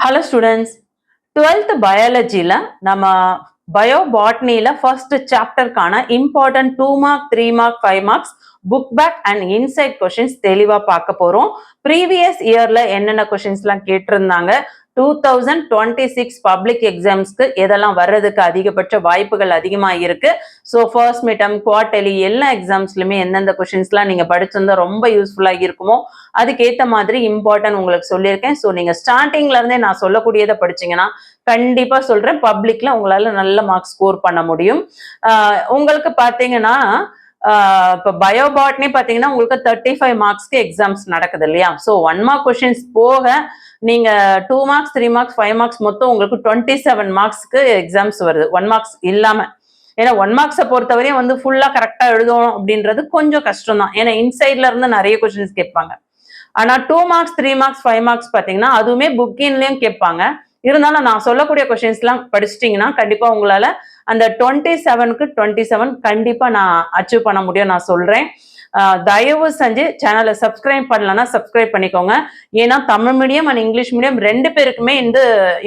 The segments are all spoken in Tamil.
Hello students, 12th biologyல நம்ம பயோபாட்னில ஃபர்ஸ்ட் சாப்டர்க்கான important 2 mark 3 mark 5 marks book back and inside questions தெளிவா பார்க்க போறோம். ப்ரீவியஸ் இயர்ல என்னென்ன கொஸ்டின்ஸ்லாம் கேட்டிருந்தாங்க, 2026 பப்ளிக் எக்ஸாம்ஸ்க்கு எதெல்லாம் வர்றதுக்கு அதிகபட்ச வாய்ப்புகள் அதிகமா இருக்கு. ஸோ ஃபர்ஸ்ட் மிட்டம், குவார்டர்லி எல்லா எக்ஸாம்ஸ்லுமே எந்தெந்த கொஸ்டின்ஸ்லாம் நீங்க படிச்சிருந்தா ரொம்ப யூஸ்ஃபுல்லா இருக்குமோ அதுக்கேற்ற மாதிரி இம்பார்ட்டன்ட் உங்களுக்கு சொல்லியிருக்கேன். ஸோ நீங்க ஸ்டார்டிங்ல இருந்தே நான் சொல்லக்கூடியதை படிச்சீங்கன்னா கண்டிப்பா சொல்றேன் பப்ளிக்ல உங்களால நல்ல மார்க் ஸ்கோர் பண்ண முடியும். உங்களுக்கு பாத்தீங்கன்னா இப்போ பயோபாட்னி பாத்தீங்கன்னா உங்களுக்கு 35 மார்க்ஸ்க்கு எக்ஸாம்ஸ் நடக்குது இல்லையா? ஸோ 1 மார்க் கொஸ்டின்ஸ் போக நீங்க 2 மார்க்ஸ் 3 மார்க்ஸ் 5 மார்க்ஸ் மொத்தம் உங்களுக்கு 27 மார்க்ஸ்க்கு எக்ஸாம்ஸ் வருது 1 மார்க்ஸ் இல்லாம. ஏன்னா 1 மார்க்ஸை பொறுத்தவரையும் வந்து ஃபுல்லா கரெக்டா எழுதணும் அப்படின்றது கொஞ்சம் கஷ்டம் தான். ஏன்னா இன்சைட்ல இருந்து நிறைய கொஸ்டின்ஸ் கேட்பாங்க. ஆனா 2 மார்க்ஸ் 3 மார்க்ஸ் 5 மார்க்ஸ் பாத்தீங்கன்னா அதுவுமே புக்கின்லயும் கேட்பாங்க. இருந்தாலும் நான் சொல்லக்கூடிய கொஸ்டின்ஸ் எல்லாம் படிச்சிட்டீங்கன்னா கண்டிப்பா உங்களால அந்த 27க்கு 27 கண்டிப்பா நான் அச்சீவ் பண்ண முடியும் நான் சொல்றேன். தயவு செஞ்சு சேனலை சப்ஸ்கிரைப் பண்ணலன்னா சப்ஸ்கிரைப் பண்ணிக்கோங்க. ஏன்னா Tamil medium and English medium ரெண்டு பேருக்குமே இந்த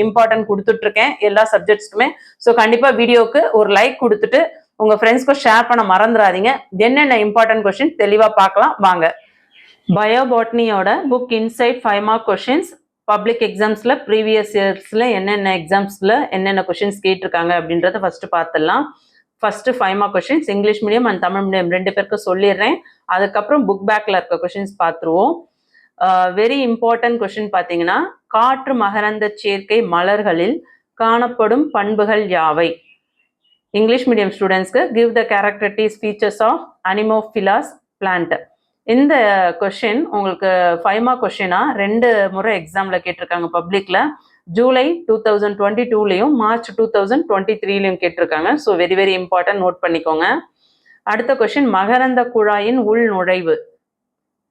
இம்பார்ட்டன்ட் கொடுத்துட்டு இருக்கேன் எல்லா சப்ஜெக்ட்ஸ்க்குமே. ஸோ கண்டிப்பா வீடியோக்கு ஒரு லைக் கொடுத்துட்டு உங்க ஃப்ரெண்ட்ஸ்க்கும் ஷேர் பண்ண மறந்துடாதீங்க. என்னென்ன இம்பார்ட்டன்ட் கொஸ்டின் தெளிவா பார்க்கலாம் வாங்க. பயோபாட்னியோட book inside 5 mark questions public எக்ஸாம்ஸ்ல ப்ரீவியஸ் இயர்ஸ்ல என்னென்ன எக்ஸாம்ஸ்ல என்னென்ன கொஸ்டின்ஸ் கேட்டிருக்காங்க அப்படின்றத ஃபர்ஸ்ட் பார்த்துடலாம். First 5 mark questions English medium and Tamil medium ரெண்டு பேருக்கு சொல்லிடுறேன். அதுக்கப்புறம் புக் பேக்ல இருக்க கொஸ்டின்ஸ் பார்த்துருவோம். வெரி இம்பார்ட்டன்ட் கொஸ்டின் பார்த்தீங்கன்னா, காற்று மகரந்த சேர்க்கை மலர்களில் காணப்படும் பண்புகள் யாவை? இங்கிலீஷ் மீடியம் ஸ்டூடெண்ட்ஸ்க்கு give the characteristics features of anemophilous plant. இந்த கொஸ்டின் உங்களுக்கு 5 மார்க் கொஸ்டினா 2 முறை எக்ஸாம்ல கேட்டிருக்காங்க. பப்ளிக்ல ஜூலை 2022லயும் மார்ச் 2023லயும் கேட்டிருக்காங்க. So very very important, note பண்ணிக்கோங்க. அடுத்த கொஸ்டின் மகரந்த குழாயின் உள் நுழைவு.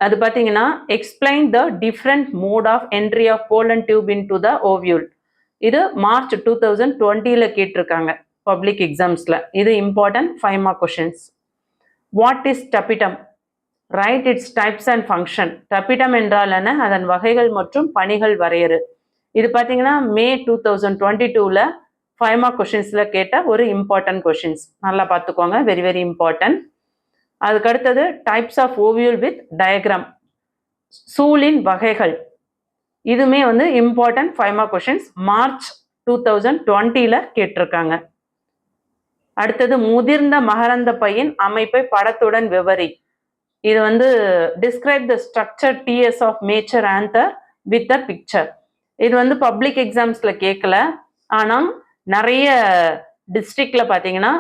அது பார்த்தீங்கன்னா explain the different mode of entry of pollen tube into the ovule. இது மார்ச் 2020ல கேட்டிருக்காங்க பப்ளிக் எக்ஸாம்ஸ்ல. இது important 5 mark questions. What is tapetum? Write its types and function. Tapetum என்றால் என்ன, அதன் வகைகள் மற்றும் பணிகள் வரையறு. இது பார்த்தீங்கன்னா மே 2022ல 5 மார்க் கொஸ்டின்ஸ்ல கேட்ட ஒரு இம்பார்ட்டன்ட் கொஸ்டின்ஸ். நல்லா பார்த்துக்கோங்க, வெரி வெரி இம்பார்ட்டன்ட். அதுக்கு அடுத்தது types of ovule with diagram, சூழின் வகைகள். இதுவுமே வந்து இம்பார்ட்டன்ட் 5 மார்க் கொஸ்டின்ஸ், மார்ச் 2020ல கேட்டிருக்காங்க. அடுத்தது முதிர்ந்த மகரந்த பையின் அமைப்பை படத்துடன் விவரி. இது வந்து describe the structure TS of mature anther with the picture. இது வந்து பப்ளிக் எக்ஸாம்ஸ்ல கேட்கல, ஆனால் நிறைய டிஸ்ட்ரிக்ட்ல பார்த்தீங்கன்னா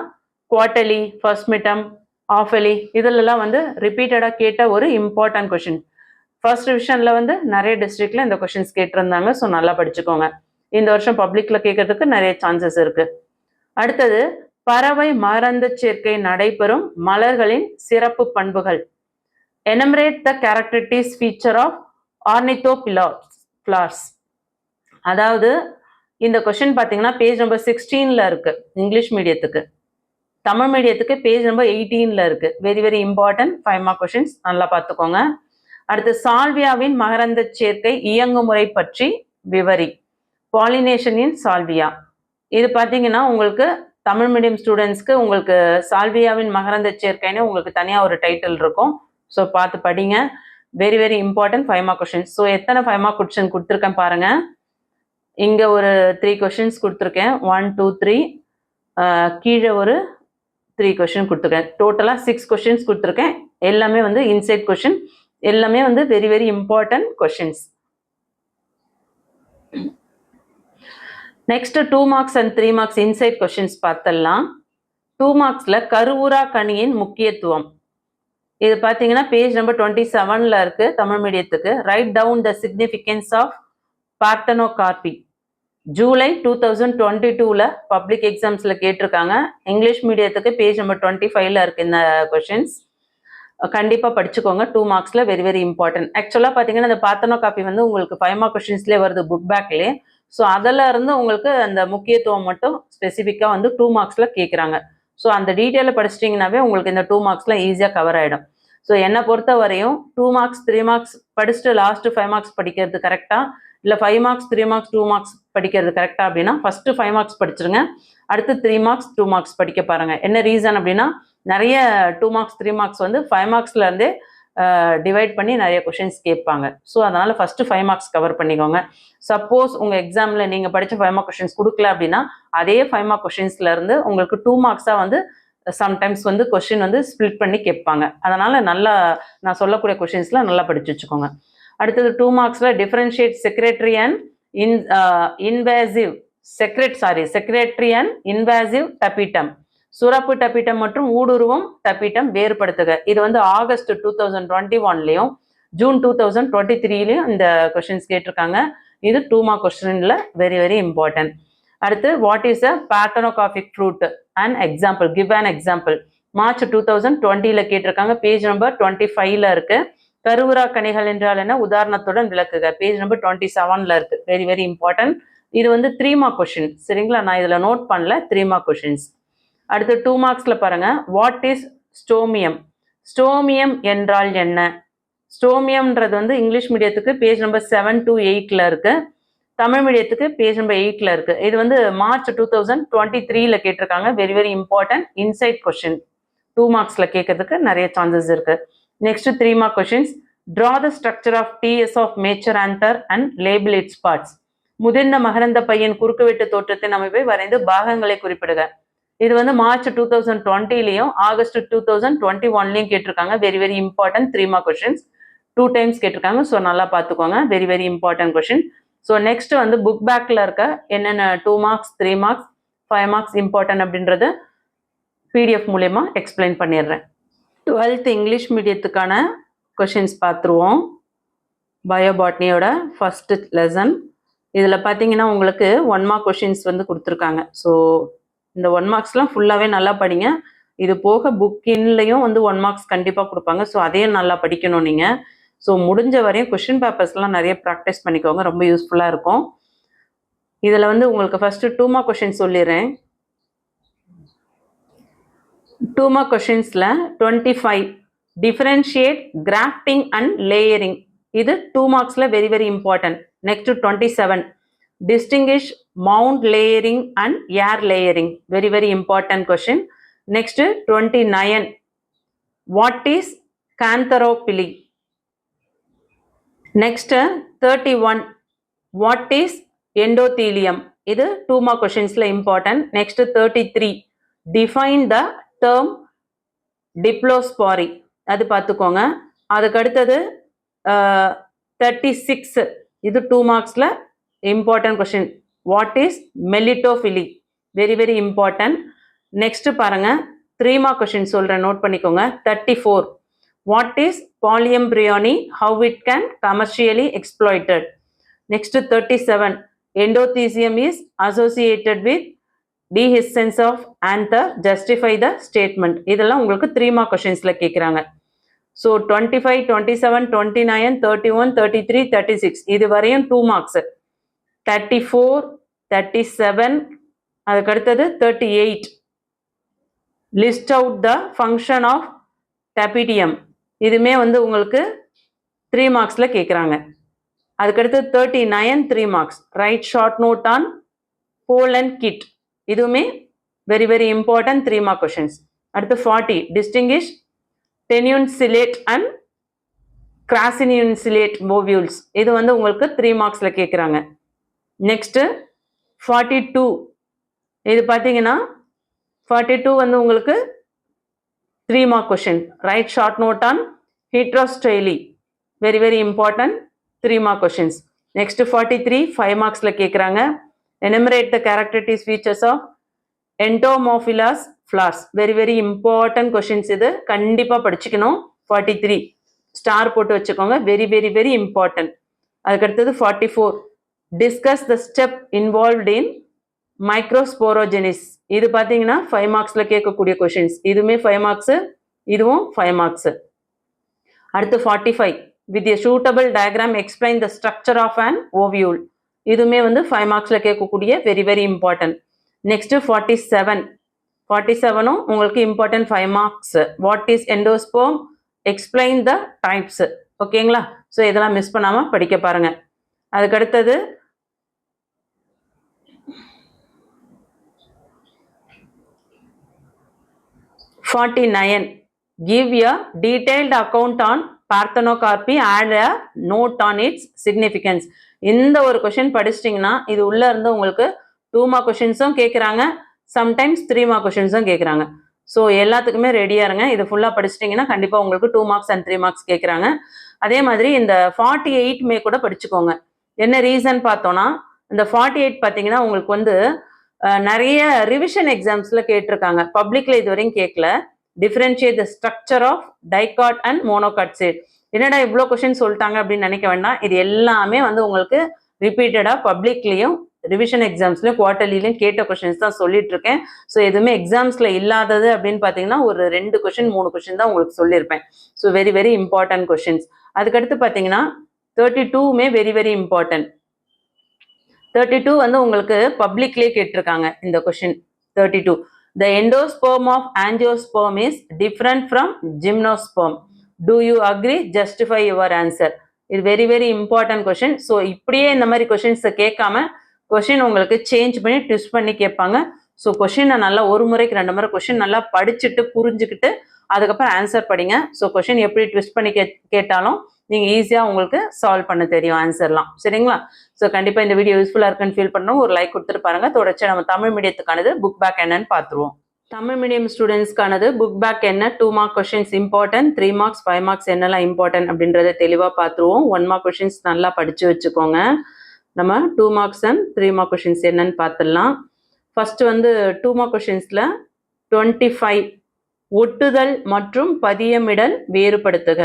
குவார்டர்லி, ஃபர்ஸ்ட் மிட்டம், ஆஃபலி இதிலெல்லாம் வந்து ரிப்பீட்டடாக கேட்ட ஒரு இம்பார்ட்டன்ட் கொஷின். ஃபர்ஸ்ட் டிவிஷன்ல வந்து நிறைய டிஸ்ட்ரிக்ட்ல இந்த கொஷின்ஸ் கேட்டிருந்தாங்க. ஸோ நல்லா படிச்சுக்கோங்க. இந்த வருஷம் பப்ளிக்ல கேட்கறதுக்கு நிறைய சான்சஸ் இருக்கு. அடுத்தது பறவை மகரந்த சேர்க்கை நடைபெறும் மலர்களின் சிறப்பு பண்புகள். enumerate the characteristics feature of ornithoplas. அதாவது இந்த கொஸ்டின் பார்த்தீங்கன்னா பேஜ் நம்பர் 16ல இருக்கு இங்கிலீஷ் மீடியத்துக்கு. தமிழ் மீடியத்துக்கு பேஜ் நம்பர் 18ல இருக்கு. Very very important 5 mark questions, நல்லா பார்த்துக்கோங்க. அடுத்து சால்வியாவின் மகரந்த சேர்க்கை இயங்குமுறை பற்றி விவரி. பாலினேஷன் இன் சால்வியா. இது பார்த்தீங்கன்னா உங்களுக்கு தமிழ் மீடியம் ஸ்டூடெண்ட்ஸ்க்கு உங்களுக்கு சால்வியாவின் மகரந்த சேர்க்கைன்னு உங்களுக்கு தனியாக ஒரு டைட்டில் இருக்கும். ஸோ பார்த்து படிங்க. Very very important 5 mark questions. So எத்தனை 5 மார்க் கொஸ்டின் கொடுத்துருக்கேன் பாருங்க. இங்கே ஒரு 3 கொஸ்டின்ஸ் கொடுத்துருக்கேன், 1 2 3. கீழே ஒரு 3 கொஸ்டின் கொடுத்துருக்கேன். டோட்டலாக 6 கொஸ்டின்ஸ் கொடுத்துருக்கேன். எல்லாமே வந்து இன்சைட் கொஸ்டின், எல்லாமே வந்து very very important questions. Next 2 marks and 3 marks inside questions பார்த்தலாம். 2 மார்க்ஸ்ல கருவுரா கனியின் முக்கியத்துவம். இது பார்த்தீங்கன்னா பேஜ் நம்பர் 27ல இருக்கு தமிழ் மீடியத்துக்கு. Right down the significance of parthenocarpy. July 2022ல பப்ளிக் எக்ஸாம்ஸ்ல கேட்டிருக்காங்க. இங்கிலீஷ் மீடியத்துக்கு பேஜ் நம்பர் 25ல இருக்கு இந்த கொஸ்டின்ஸ். கண்டிப்பாக படிச்சுக்கோங்க. 2 மார்க்ஸ்ல வெரி வெரி இம்பார்ட்டன்ட். ஆக்சுவலாக பார்த்தீங்கன்னா இந்த பார்த்தனோகார்பி வந்து உங்களுக்கு 5 மார்க் கொஸ்டின்ஸ்லேயே வருது புக் பேக்லேயே. ஸோ அதில் இருந்து உங்களுக்கு அந்த முக்கியத்துவம் மட்டும் ஸ்பெசிஃபிக்காக வந்து 2 மார்க்ஸ்ல கேட்குறாங்க. ஸோ அந்த டீட்டெயிலை படிச்சிட்டிங்கனாவே உங்களுக்கு இந்த 2 மார்க்ஸ்ல ஈஸியாக கவர் ஆகிடும். ஸோ என்னை பொறுத்த வரையும் 2 மார்க்ஸ் 3 மார்க்ஸ் படிச்சுட்டு லாஸ்ட் 5 மார்க்ஸ் படிக்கிறது கரெக்டாக, இல்லை 5 மார்க்ஸ் 3 மார்க்ஸ் 2 மார்க்ஸ் படிக்கிறது கரெக்டாக அப்படின்னா ஃபஸ்ட்டு 5 மார்க்ஸ் படிச்சிருங்க, அடுத்து 3 மார்க்ஸ் 2 மார்க்ஸ் படிக்க பாருங்கள். என்ன ரீசன் அப்படின்னா நிறைய 2 மார்க்ஸ் 3 மார்க்ஸ் வந்து 5 மார்க்ஸ்லேருந்தே டிவைட் பண்ணி நிறைய கொஷின்ஸ் கேட்பாங்க. ஸோ அதனால் ஃபஸ்ட்டு 5 மார்க்ஸ் கவர் பண்ணிக்கோங்க. சப்போஸ் உங்கள் எக்ஸாமில் நீங்கள் படித்த 5 மார்க் கொஷின்ஸ் கொடுக்கல அப்படின்னா அதே 5 மார்க் கொஷின்ஸ்லேருந்து உங்களுக்கு 2 மார்க்ஸாக வந்து சம்டைம்ஸ் வந்து கொஷின் வந்து ஸ்ப்ளிட் பண்ணி கேட்பாங்க. அதனால் நல்லா நான் சொல்லக்கூடிய கொஷின்ஸ்லாம் நல்லா படித்து வச்சுக்கோங்க. அடுத்தது 2 மார்க்ஸில் differentiate secretory and secretory and invasive tapetum, சுரப்பு டபிட்டம் மற்றும் ஊடுருவும் டபிட்டம் வேறுபடுத்துக. இது வந்து ஆகஸ்ட் 2021லையும் ஜூன் 2023லையும் இந்த கொஸ்டின்ஸ் கேட்டிருக்காங்க. இது 2 மார்க் கொஸ்டின்ல வெரி வெரி இம்பார்ட்டன்ட். அடுத்து what is a parthenocarpic fruit and example, give an example. March 2020ல கேட்டிருக்காங்க. பேஜ் நம்பர் 25ல இருக்கு. கருவுரா கனிகள் என்றால் என்ன, உதாரணத்துடன் விளக்குக. பேஜ் நம்பர் 27ல இருக்கு. Very very important. இது வந்து 3 மார்க் கொஸ்டின். சரிங்களா, நான் இதுல நோட் பண்ணல. 3 மார்க் கொஸ்டின்ஸ். அடுத்து 2 மார்க்ஸ்ல பாருங்க. வாட் இஸ் ஸ்டோமியம், ஸ்டோமியம் என்றால் என்ன. ஸ்டோமியம்ன்றது வந்து இங்கிலீஷ் மீடியத்துக்கு பேஜ் நம்பர் 7 to 8ல இருக்கு, தமிழ் மீடியத்துக்கு பேஜ் நம்பர் 8ல இருக்கு. இது வந்து மார்ச் 2023ல கேட்டிருக்காங்க. Very very important inside question. 2 மார்க்ஸ்ல கேட்கறதுக்கு நிறைய சான்சஸ் இருக்கு. Next 3 mark questions. Draw the structure of TS of mature anther and label its parts. முதிர்ந்த மகரந்த பையன் குறுக்குவெட்டு தோற்றத்தின் அமைப்பை வரைந்து பாகங்களை குறிப்பிடுக. இது வந்து மார்ச் 2020லையும் ஆகஸ்ட் 2021லையும் கேட்டிருக்காங்க. Very very important 3 mark questions. 2 times கேட்டிருக்காங்க. ஸோ நல்லா பார்த்துக்கோங்க. Very very important question. So next வந்து புக் பேக்கில் இருக்க என்னென்ன 2 மார்க்ஸ் 3 மார்க்ஸ் 5 மார்க்ஸ் இம்பார்ட்டன்ட் அப்படின்றது பிடிஎஃப் மூலயமா எக்ஸ்பிளைன் பண்ணிடுறேன். 12th இங்கிலீஷ் மீடியத்துக்கான கொஷின்ஸ் பார்த்துருவோம். பயோபாட்னியோட ஃபர்ஸ்ட் லெசன். இதில் பார்த்தீங்கன்னா உங்களுக்கு 1 மார்க் கொஷின்ஸ் வந்து கொடுத்துருக்காங்க. ஸோ இந்த 1 மார்க்ஸ்லாம் ஃபுல்லாகவே நல்லா படிங்க. இது போக புக்கின்லையும் வந்து 1 மார்க்ஸ் கண்டிப்பாக கொடுப்பாங்க. ஸோ அதையும் நல்லா படிக்கணும் நீங்கள். ஸோ முடிஞ்ச வரையும் கொஷின் பேப்பர்ஸ்லாம் நிறைய ப்ராக்டிஸ் பண்ணிக்கோங்க, ரொம்ப யூஸ்ஃபுல்லாக இருக்கும். இதில் வந்து உங்களுக்கு ஃபஸ்ட்டு 2 மார்க் கொஷின் சொல்லிடுறேன். 2 மார்க் கொஷின்ஸில் 25 டிஃபரன்ஷியேட் கிராஃப்டிங் அண்ட் லேயரிங். இது 2 மார்க்ஸில் very very important. Next 27 distinguish mount layering and air layering, very very important question. Next 29 what is cantherophyll. Next 31 what is endothelium. இது 2 mark questionsல important. Next 33 define the term diplospory, அது பார்த்துக்கோங்க. அதுக்கு அடுத்தது 36 இது 2 marksல important question. What is melitophyll, very very important. Next பாருங்க 3 mark question சொல்றேன், நோட் பண்ணிக்கோங்க. 34 what is polyembryony, how it can commercially exploited. Next 37 endothelium is associated with dehiscence of anther, justify the statement. இதெல்லாம் உங்களுக்கு 3 mark questionsல கேட்குறாங்க. ஸோ 25 27 29 31 33 36 இது வரையும் 2 marks. 34 37 அதுக்கு அடுத்தது 38 list out the function of tapetum. இதுமே வந்து உங்களுக்கு 3 மார்க்ஸில் கேட்குறாங்க. அதுக்கடுத்து 39 3 marks. Write short note on pollenkitt, இதுவுமே very very important 3 mark questions. அடுத்து 40 distinguish tenuinucellate and crassinucellate ovules. இது வந்து உங்களுக்கு 3 மார்க்ஸில் கேட்குறாங்க. நெக்ஸ்ட்டு 42 இது பார்த்தீங்கன்னா 42 வந்து உங்களுக்கு 3 mark question. Write short note on heterostyly, very very important 3 mark questions. Next 43 5 மார்க்ஸில் கேட்குறாங்க. Enumerate the characteristic features of entomophilous flowers, very very important questions. இது கண்டிப்பாக படிச்சுக்கணும். 43 ஸ்டார் போட்டு வச்சுக்கோங்க, வெரி வெரி வெரி இம்பார்ட்டன்ட். அதுக்கடுத்தது 44 discuss the step involved in microsporogenesis. இது பார்த்தீங்கன்னா 5 மார்க்ஸில் கேட்கக்கூடிய கொஷின்ஸ். இதுவுமே 5 மார்க்ஸு, இதுவும் 5 மார்க்ஸு. அடுத்து 45 with a suitable diagram explain the structure of an ovule. இதுவுமே வந்து 5 மார்க்ஸில் கேட்கக்கூடிய வெரி வெரி இம்பார்ட்டன்ட். நெக்ஸ்ட் 47ம் உங்களுக்கு important 5 marks. What is endosperm, explain the types. ஓகேங்களா? ஸோ இதெல்லாம் மிஸ் பண்ணாமல் படிக்க பாருங்கள். அதுக்கடுத்தது 49. Give a detailed account on parthenocarpy, add a note on its significance. இந்த ஒரு கொஷின் படிச்சிட்டிங்கன்னா இது உள்ள இருந்து உங்களுக்கு 2 மார்க் கொஷின்ஸும் கேட்குறாங்க, சம்டைம்ஸ் 3 மார்க் கொஷின்ஸும் கேட்குறாங்க. ஸோ எல்லாத்துக்குமே ரெடியாக இருங்க. இது ஃபுல்லாக படிச்சிட்டிங்கன்னா கண்டிப்பாக உங்களுக்கு 2 மார்க்ஸ் அண்ட் 3 மார்க்ஸ் கேட்குறாங்க. அதே மாதிரி இந்த 48மே கூட படிச்சுக்கோங்க. என்ன ரீசன் பார்த்தோன்னா இந்த 48 பார்த்தீங்கன்னா உங்களுக்கு வந்து நிறைய ரிவிஷன் எக்ஸாம்ஸில் கேட்டிருக்காங்க. பப்ளிக்ல இது வரையும் கேட்கல. Differentiate the structure of dicot and monocot seed. என்னடா இவ்வளோ கொஸ்டின் சொல்லிட்டாங்க அப்படின்னு நினைக்க வேண்டாம். இது எல்லாமே வந்து உங்களுக்கு ரிப்பீட்டடாக பப்ளிக்லேயும் ரிவிஷன் எக்ஸாம்ஸ்லையும் குவார்டர்லிலையும் கேட்ட கொஸ்டின்ஸ் தான் சொல்லிட்டு இருக்கேன். ஸோ எதுவுமே எக்ஸாம்ஸில் இல்லாதது அப்படின்னு பார்த்தீங்கன்னா ஒரு 2 கொஸ்டின் 3 கொஸ்டின் தான் உங்களுக்கு சொல்லியிருப்பேன். So very very important questions. அதுக்கடுத்து பார்த்தீங்கன்னா 32மே வெரி வெரி இம்பார்ட்டன்ட். 32 வந்து உங்களுக்கு பப்ளிக்லேயே கேட்டிருக்காங்க இந்த question. 32 the endosperm of angiosperm is different from gymnosperm. Do you agree? Justify your answer. இது very very important question. So இப்படியே இந்த மாதிரி கொஸ்டின்ஸை கேட்காம கொஸ்டின் உங்களுக்கு சேஞ்ச் பண்ணி ட்விஸ்ட் பண்ணி கேட்பாங்க. ஸோ கொஸ்டினை நல்லா ஒரு முறைக்கு 2 முறை கொஸ்டின் நல்லா படிச்சுட்டு புரிஞ்சுக்கிட்டு அதுக்கப்புறம் ஆன்சர் படிங்க. ஸோ கொஸ்டின் எப்படி ட்விஸ்ட் பண்ணி கேட்டாலும் நீங்கள் ஈஸியாக உங்களுக்கு சால்வ் பண்ண தெரியும் ஆன்சர்லாம். சரிங்களா? ஸோ கண்டிப்பாக இந்த வீடியோ யூஸ்ஃபுல்லாக இருக்குன்னு ஃபீல் பண்ணுறோம். ஒரு லைக் கொடுத்துட்டு பாருங்க. தொடர்ச்சி நம்ம தமிழ் மீடியத்துக்கானது புக் பேக் என்னன்னு பார்த்துருவோம். தமிழ் மீடியம் ஸ்டூடெண்ட்ஸ்க்கானது புக் பேக் என்ன, 2 mark questions important, 3 marks 5 marks என்னெல்லாம் இம்பார்ட்டன்ட் அப்படின்றத தெளிவாக பார்த்துருவோம். 1 மார்க் கொஸ்டின்ஸ் நல்லா படித்து வச்சுக்கோங்க. நம்ம 2 மார்க்ஸ் அண்ட் 3 மார்க் கொஸ்டின்ஸ் என்னன்னு பார்த்துடலாம். ஃபர்ஸ்ட் வந்து 2 மார்க் கொஸ்டின்ஸில் 25 ஒட்டுதல் மற்றும் பதியமிடல் வேறுபடுத்துக.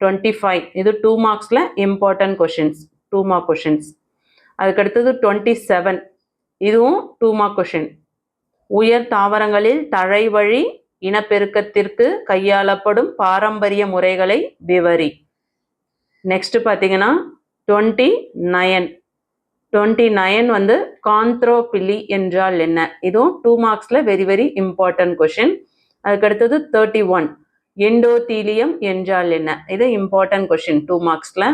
25 இது 2 மார்க்ஸில் இம்பார்ட்டன்ட் கொஸ்டின்ஸ், 2 மார்க் கொஸ்டின்ஸ். அதுக்கடுத்தது 27 இதுவும் 2 மார்க் கொஸ்டின். உயர் தாவரங்களில் தழை வழி இனப்பெருக்கத்திற்கு கையாளப்படும் பாரம்பரிய முறைகளை விவரி. நெக்ஸ்ட் பார்த்தீங்கன்னா 29 வந்து காந்த்ரோபிலி என்றால் என்ன. இதுவும் 2 மார்க்ஸில் வெரி வெரி இம்பார்ட்டன்ட் கொஸ்டின். அதுக்கடுத்தது 31 எண்டோதீலியம் என்றால் என்ன. இது இம்பார்ட்டன்ட் கொஸ்டின் 2 மார்க்ஸில்.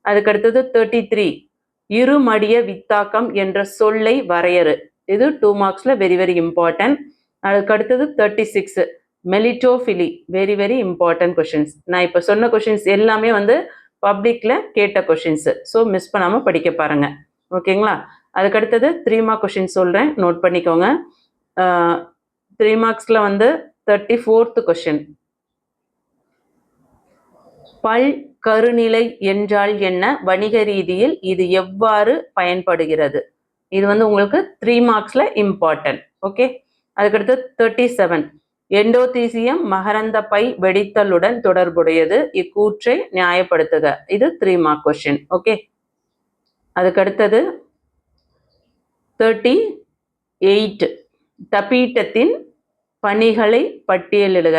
அதுக்கடுத்தது 33 இருமடிய வித்தாக்கம் என்ற சொல்லை வரையறு. இது 2 மார்க்ஸில் வெரி வெரி இம்பார்ட்டன்ட். அதுக்கடுத்தது 36 மெலிட்டோஃபிலி வெரி வெரி இம்பார்ட்டன்ட் கொஸ்டின்ஸ். நான் இப்போ சொன்ன கொஸ்டின்ஸ் எல்லாமே வந்து பப்ளிக்கில் கேட்ட கொஸ்டின்ஸு. ஸோ மிஸ் பண்ணாமல் படிக்க பாருங்க. ஓகேங்களா? அதுக்கடுத்தது 3 மார்க் கொஸ்டின் சொல்கிறேன், நோட் பண்ணிக்கோங்க. 3 மார்க்ஸில் வந்து 34th கொஸ்டின். பல் கருநிலை என்றால் என்ன, வணிக ரீதியில் இது எவ்வாறு பயன்படுகிறது. இது வந்து உங்களுக்கு 3 மார்க்ஸில் இம்பார்ட்டன்ட். ஓகே. அதுக்கடுத்து 37 எண்டோதீசியம் மகரந்த பை வெடித்தலுடன் தொடர்புடையது, இக்கூற்றை நியாயப்படுத்துக. இது 3 மார்க் கொஸ்டின். ஓகே. அதுக்கடுத்தது 38 தப்பீட்டத்தின் பணிகளை பட்டியலிடுக.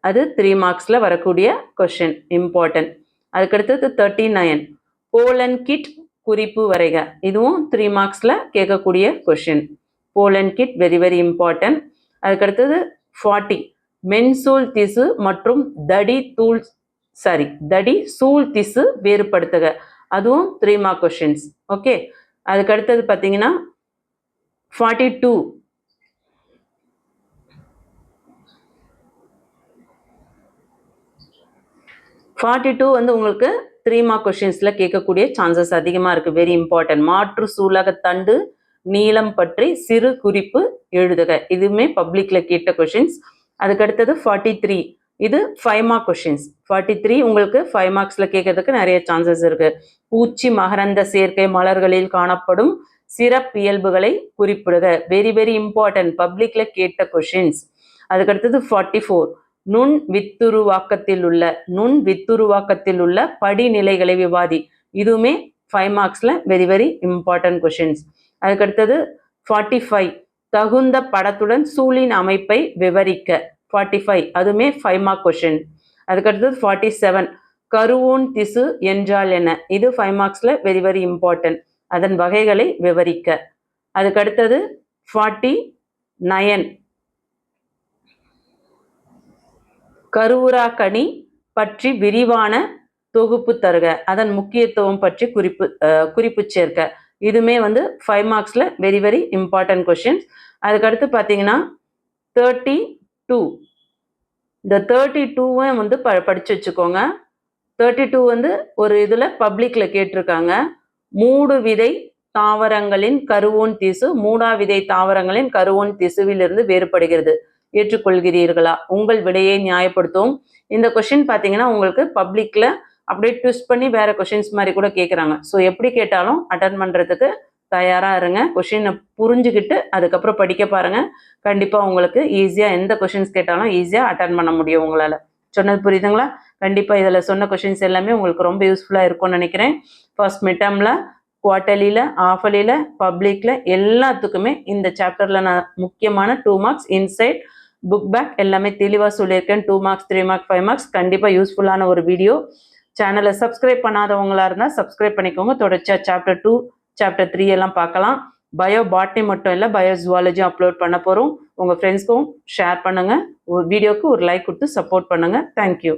அது 3 மார்க்ஸில் வரக்கூடிய கொஸ்டின், இம்பார்ட்டன்ட். அதுக்கடுத்தது 39 போலன் கிட் குறிப்பு வரைக. இதுவும் 3 மார்க்ஸில் கேட்கக்கூடிய question. Pollen kit very very important. அதுக்கடுத்தது 40 மென்சூல் திசு மற்றும் தடி சூல் திசு வேறுபடுத்துக. அதுவும் 3 மார்க் கொஸ்டின்ஸ். ஓகே. அதுக்கடுத்தது பார்த்தீங்கன்னா 42 வந்து உங்களுக்கு 3 மார்க் கொஸ்டின்ஸில் கேட்கக்கூடிய சான்சஸ் அதிகமாக இருக்குது. Very important. மாற்று சூலகத்தண்டு நீளம் பற்றி சிறு குறிப்பு எழுதுக. இதுவுமே பப்ளிக்கில் கேட்ட கொஸ்டின்ஸ். அதுக்கடுத்தது 43 இது 5 மார்க் கொஸ்டின்ஸ். 43 உங்களுக்கு 5 மார்க்ஸில் கேட்கறதுக்கு நிறைய சான்சஸ் இருக்குது. பூச்சி மகரந்த சேர்க்கை மலர்களில் காணப்படும் சிறப்பியல்புகளை குறிப்பிடுக. வெரி வெரி இம்பார்ட்டன்ட், பப்ளிக்கில் கேட்ட கொஸ்டின்ஸ். அதுக்கடுத்தது 44 நுண் வித்துருவாக்கத்தில் உள்ள படிநிலைகளை விவாதி. இதுவுமே 5 மார்க்ஸில் வெரி வெரி இம்பார்ட்டன்ட் கொஸ்டின்ஸ். அதுக்கடுத்தது 45 தகுந்த படத்துடன் சூழின் அமைப்பை விவரிக்க. 45 அதுவுமே 5 மார்க் கொஸ்டின். அதுக்கடுத்தது 47 கருவூன் திசு என்றால் என்ன. இது 5 மார்க்ஸில் வெரி வெரி இம்பார்ட்டன்ட். அதன் வகைகளை விவரிக்க. அதுக்கடுத்தது 49 கருவுராக்கணி பற்றி விரிவான தொகுப்பு தருக, அதன் முக்கியத்துவம் பற்றி குறிப்பு சேர்க்க. இதுமே வந்து 5 மார்க்ஸில் வெரி வெரி இம்பார்ட்டன்ட் கொஷின்ஸ். அதுக்கடுத்து பார்த்தீங்கன்னா 32, இந்த 32வும் வந்து படித்து வச்சுக்கோங்க. 32 வந்து ஒரு இதில் பப்ளிக்கில் கேட்டிருக்காங்க. மூடு விதை தாவரங்களின் கருவோன் திசு மூடா விதை தாவரங்களின் கருவோன் திசுவிலிருந்து வேறுபடுகிறது, ஏற்றுக்கொள்கிறீர்களா? உங்கள் விடையை நியாயப்படுத்தவும். இந்த கொஷின் பார்த்தீங்கன்னா உங்களுக்கு பப்ளிக்கில் அப்படியே ட்விஸ்ட் பண்ணி வேற கொஷின்ஸ் மாதிரி கூட கேட்குறாங்க. ஸோ எப்படி கேட்டாலும் அட்டன் பண்ணுறதுக்கு தயாராக இருங்க. கொஷினை புரிஞ்சுக்கிட்டு அதுக்கப்புறம் படிக்க பாருங்க. கண்டிப்பாக உங்களுக்கு ஈஸியாக எந்த கொஷின்ஸ் கேட்டாலும் ஈஸியாக அட்டன் பண்ண முடியும் உங்களால். சொன்னது புரியுதுங்களா? கண்டிப்பாக இதில் சொன்ன கொஷின்ஸ் எல்லாமே உங்களுக்கு ரொம்ப யூஸ்ஃபுல்லாக இருக்கும்னு நினைக்கிறேன். ஃபர்ஸ்ட் மிட்டர்மில், குவார்ட்டர்லியில், ஆஃபர்லியில், பப்ளிக்கில் எல்லாத்துக்குமே இந்த சாப்டரில் நான் முக்கியமான 2 மார்க்ஸ் இன்சைட் புக் பேக் எல்லாமே தெளிவாக சொல்லியிருக்கேன். 2 மார்க்ஸ் 3 மார்க்ஸ் 5 மார்க்ஸ் கண்டிப்பாக யூஸ்ஃபுல்லான ஒரு வீடியோ. சேனலை சப்ஸ்கிரைப் பண்ணாதவங்களா இருந்தால் சப்ஸ்கிரைப் பண்ணிக்கோங்க. தொடர்ச்சியாக சாப்டர் 2 சாப்டர் 3 எல்லாம் பார்க்கலாம். பயோ பாட்னி மட்டும் இல்லை, பயோ ஜுவாலஜியும் அப்லோட் பண்ண போகிறோம். உங்கள் ஃப்ரெண்ட்ஸ்க்கும் ஷேர் பண்ணுங்கள். ஒரு வீடியோக்கு ஒரு லைக் கொடுத்து சப்போர்ட் பண்ணுங்கள். தேங்க்யூ.